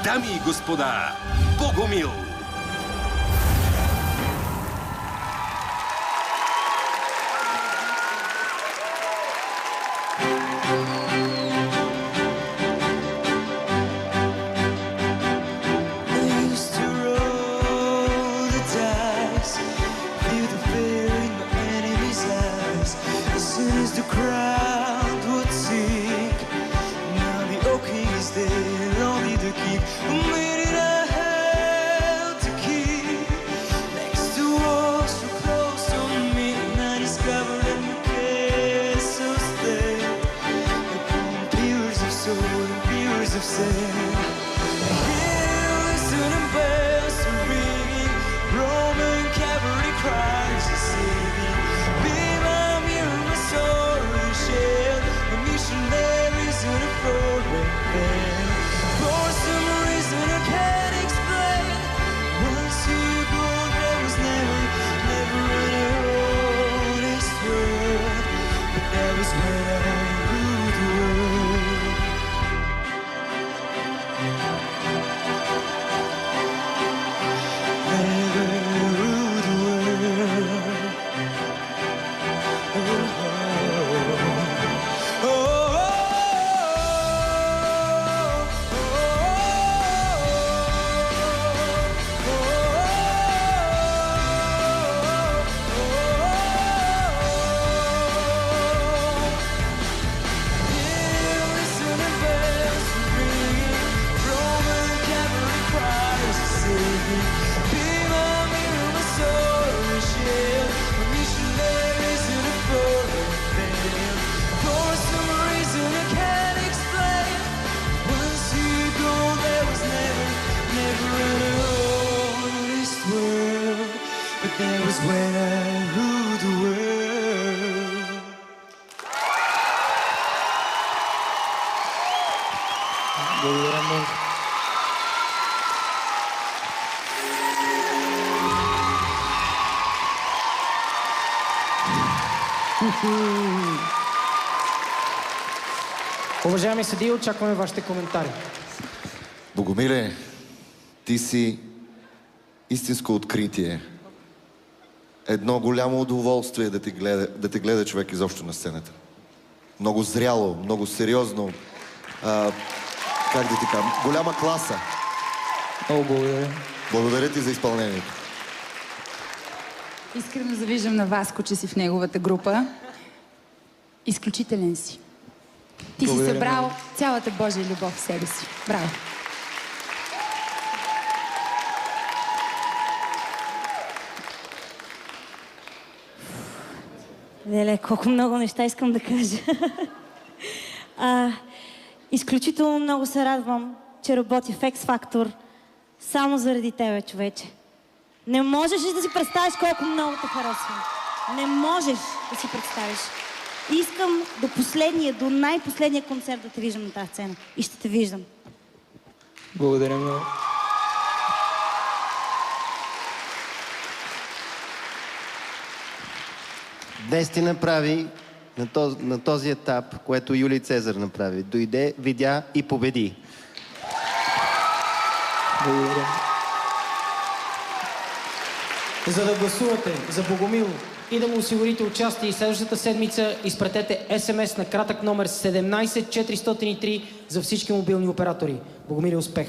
дами и господа, Богомил! Благодаря много. Уважаеми съдии, очакваме вашите коментари. Богомиле, ти си истинско откритие. Едно голямо удоволствие да те гледа човек изобщо на сцената. Много зряло, много сериозно. Как да ти кажа? Голяма класа. Много благодаря. Благодаря ти за изпълнението. Искрено завиждам на Васко, че си в неговата група. Изключителен си. Ти си събрал цялата Божия любов в себе си. Браво! Леле, колко много неща искам да кажа. Изключително много се радвам, че работя в X-Factor само заради тебе, човече. Не можеш ли да си представиш колко много те харесвам? Не можеш да си представиш. Искам до най-последния концерт да те виждам на тази сцена. И ще те виждам. Благодаря много. Днес ти направи на този етап, което Юлий Цезар направи. Дойде, видя и победи. Благодаря. За да гласувате за Богомил и да му осигурите участие и следващата седмица, изпратете СМС на кратък номер 17403 за всички мобилни оператори. Богомил, успех!